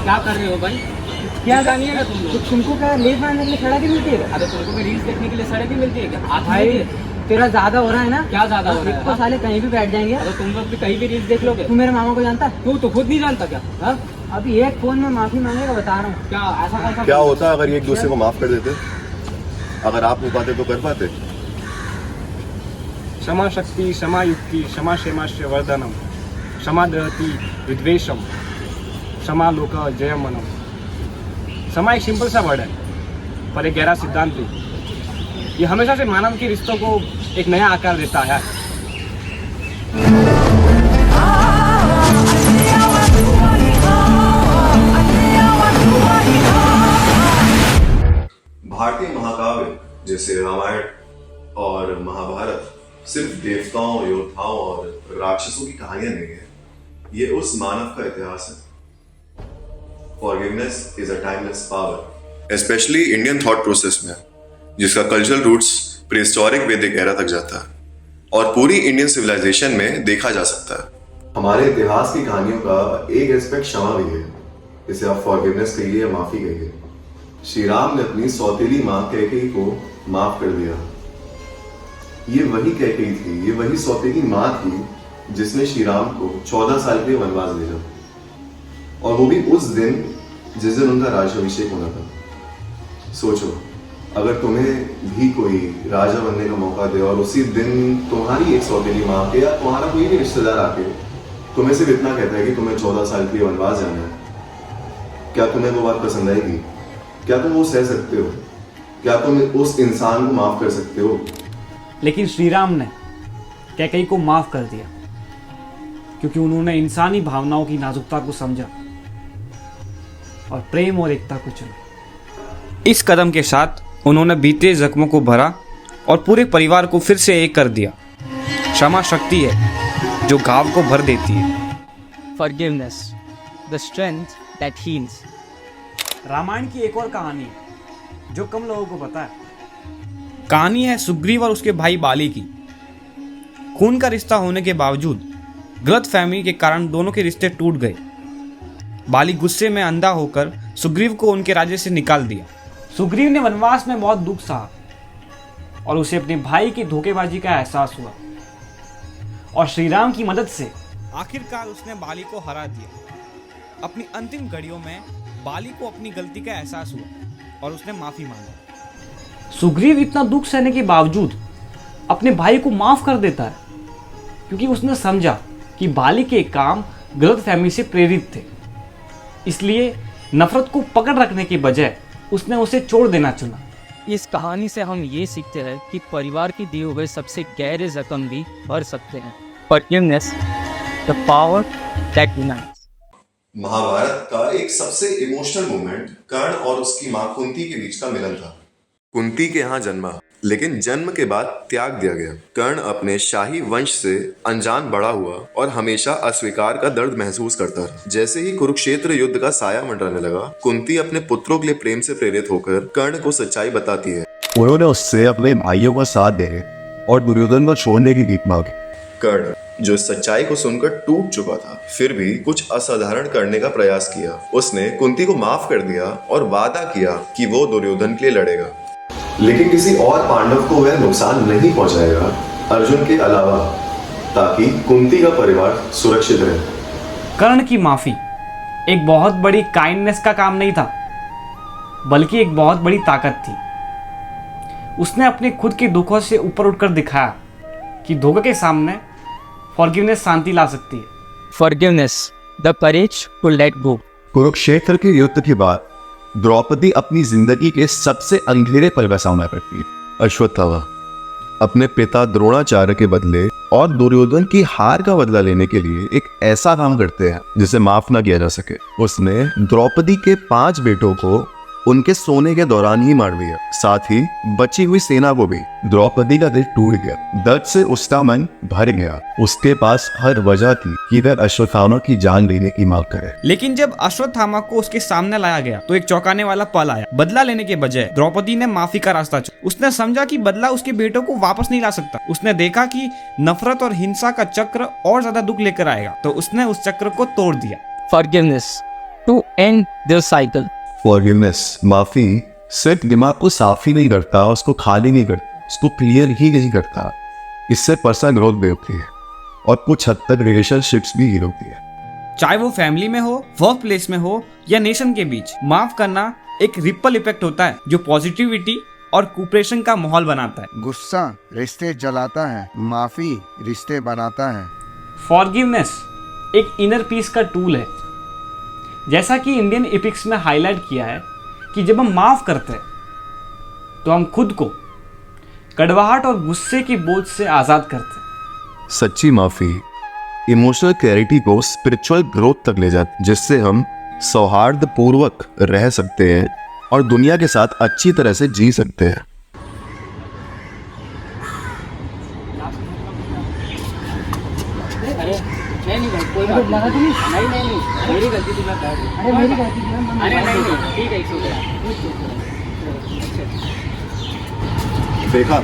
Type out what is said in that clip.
क्या कर रहे हो भाई? क्या नहीं है ना तुम तो लोग? तुमको क्या लेट मारने के लिए सड़क ही मिलती है? अरे तुमको भी रील्स देखने के लिए सड़क ही मिलती है क्या? आज भाई तेरा ज्यादा हो रहा है ना। क्या ज्यादा हो रहा है? तो साले कहीं भी बैठ जाएंगे। अरे तुम लोग भी कहीं भी रील्स देख लोगे? तू मेरे मामा को जानता है? तू तो खुद नहीं जानता क्या? हाँ? अभी एक फोन में माफी मांगेगा, बता रहा हूँ। क्या ऐसा कौन सा क्या होता अगर ये एक दूसरे को माफ कर देते? अगर आप नहीं पाते तो कर पाते? क्षमा शक्ति क्षमा युक्ति क्षमा क्षेमाश्च वर्धनम क्षमा दहति विद्वेषम क्षमा लोक जयमनम। क्षमा एक सिंपल सा वर्ड है पर एक गहरा सिद्धांत भी। ये हमेशा से मानव के रिश्तों को एक नया आकार देता है। भारतीय महाकाव्य जैसे रामायण और महाभारत सिर्फ देवताओं, योद्धाओं और राक्षसों की कहानियां नहीं है, ये उस मानव का इतिहास है। Forgiveness is a timeless power, especially Indian thought process में, जिसका कल्चरल रूट्स प्रीहिस्टोरिक वैदिक एरा तक जाता है और पूरी इंडियन सिविलाइजेशन में देखा जा सकता है। हमारे इतिहास की कहानियों का एक एस्पेक्ट क्षमा भी है, जिसे आप फॉरगिवनेस कहिए या माफी कहिए। श्री राम ने अपनी सौतेली माँ कैकेयी को माफ कर दिया। ये वही कैकेयी थी, ये वही सौतेली माँ थी जिसने श्री राम को 14 साल के वनवास भेजा, और वो भी उस दिन जिस दिन उनका राज्याभिषेक होना था। सोचो, अगर तुम्हें भी कोई राजा बनने का मौका दे और उसी दिन तुम्हारी एक सौतेली माँ के या तुम्हारा कोई भी रिश्तेदार आके तुम्हें सिर्फ इतना कहता है कि तुम्हें 14 साल के लिए वनवास जाना है, क्या तुम्हें वो बात पसंद आएगी? क्या तुम वो सह सकते हो? क्या तुम उस इंसान को माफ कर सकते हो? लेकिन श्री राम ने कैकेयी को माफ कर दिया क्योंकि उन्होंने इंसानी भावनाओं की नाजुकता को समझा और प्रेम और एकता को चुना। इस कदम के साथ उन्होंने बीते जख्मों को भरा और पूरे परिवार को फिर से एक कर दिया। क्षमा शक्ति है जो घाव को भर देती है। Forgiveness, the strength that heals. Ramayan की एक और कहानी है जो कम लोगों को पता है। कहानी है सुग्रीव और उसके भाई बाली की। खून का रिश्ता होने के बावजूद गलत फहमी के कारण दोनों के रिश्ते टूट गए। बाली गुस्से में अंधा होकर सुग्रीव को उनके राज्य से निकाल दिया। सुग्रीव ने वनवास में बहुत दुख सहा और उसे अपने भाई की धोखेबाजी का एहसास हुआ और श्री राम की मदद से आखिरकार उसने बाली को हरा दिया। अपनी अंतिम घड़ियों में बाली को अपनी गलती का एहसास हुआ और उसने माफी मांगी। सुग्रीव इतना दुख सहने के बावजूद अपने भाई को माफ कर देता है क्योंकि उसने समझा कि बाली के काम गलतफहमी से प्रेरित थे। इसलिए नफरत को पकड़ रखने के बजाय उसने उसे छोड़ देना चुना। इस कहानी से हम ये सीखते हैं कि परिवार के दिए हुए सबसे गहरे जख्म भी भर सकते हैं। Forgiveness, the power that unites. Mahabharat का एक सबसे इमोशनल मोमेंट कर्ण और उसकी मां कुंती के बीच का मिलन था। कुंती के यहाँ जन्मा, लेकिन जन्म के बाद त्याग दिया गया। कर्ण अपने शाही वंश से अनजान बड़ा हुआ और हमेशा अस्वीकार का दर्द महसूस करता रहा। जैसे ही कुरुक्षेत्र युद्ध का साया मंडराने लगा, कुंती अपने पुत्रों के लिए प्रेम से प्रेरित होकर कर्ण को सच्चाई बताती है। उन्होंने उससे अपने भाइयों का साथ देने और दुर्योधन को छोड़ने की भीख मांगी। कर्ण, जो सच्चाई को सुनकर टूट चुका था, फिर भी कुछ असाधारण करने का प्रयास किया। उसने कुंती को माफ कर दिया और वादा किया कि वो दुर्योधन के लिए लड़ेगा, लेकिन किसी और पांडव को वह नुकसान नहीं पहुंचाएगा अर्जुन के अलावा, ताकि कुंती का परिवार सुरक्षित रहे। कर्ण की माफी एक बहुत बड़ी काइंडनेस का काम नहीं था, बल्कि एक बहुत बड़ी ताकत थी। उसने अपने खुद के दुखों से ऊपर उठकर दिखाया कि धोखे के सामने फॉरगिवनेस शांति ला सकती है। Forgiveness, the courage to let go. Kurukshetra के युद्ध के बाद द्रौपदी अपनी जिंदगी के सबसे अंधेरे पल का सामना करती है। अश्वत्थामा अपने पिता द्रोणाचार्य के बदले और दुर्योधन की हार का बदला लेने के लिए एक ऐसा काम करते हैं जिसे माफ ना किया जा सके। उसने द्रौपदी के 5 बेटों को उनके सोने के दौरान ही मार दिया, साथ ही बची हुई सेना को भी। द्रौपदी का दिल टूट गया, दर्द से उसका मन भर गया। उसके पास हर वजह थी कि वह अश्वत्थामा की जान लेने की मांग करे। लेकिन जब अश्वत्थामा को उसके सामने लाया गया तो एक चौंकाने वाला पल आया। बदला लेने के बजाय द्रौपदी ने माफी का रास्ता चुना। उसने समझा कि बदला उसके बेटों को वापस नहीं ला सकता। उसने देखा कि नफरत और हिंसा का चक्र और ज्यादा दुख लेकर आएगा, तो उसने उस चक्र को तोड़ दिया। Forgiveness, to end their cycle. Forgiveness, माफी सिर्फ दिमाग को साफ ही नहीं करता, उसको खाली नहीं करता, उसको क्लियर ही नहीं करता। इससे पर्सनल ग्रोथ भी होती है और कुछ हद तक रिलेशनशिप्स भी हील होती है। चाहे वो फैमिली में हो, वर्क प्लेस में हो या नेशन के बीच, माफ करना एक रिपल इफेक्ट होता है जो पॉजिटिविटी और कोऑपरेशन का माहौल बनाता है। गुस्सा रिश्ते जलाता है, माफी रिश्ते बनाता है। फॉरगिवनेस एक इनर पीस का टूल है। जैसा कि इंडियन एपिक्स में हाईलाइट किया है कि जब हम माफ करते हैं तो हम खुद को कड़वाहट और गुस्से की बोझ से आजाद करते हैं। सच्ची माफी इमोशनल क्लैरिटी को स्पिरिचुअल ग्रोथ तक ले जाती है, जिससे हम सौहार्द पूर्वक रह सकते हैं और दुनिया के साथ अच्छी तरह से जी सकते हैं। अरे नहीं भाई, कोई बात लगा तो नहीं? नहीं, मेरी गलती थी, मैं बैठ गया। अरे मेरी गलती थी ना, अरे नहीं, ठीक है, अच्छा। देखा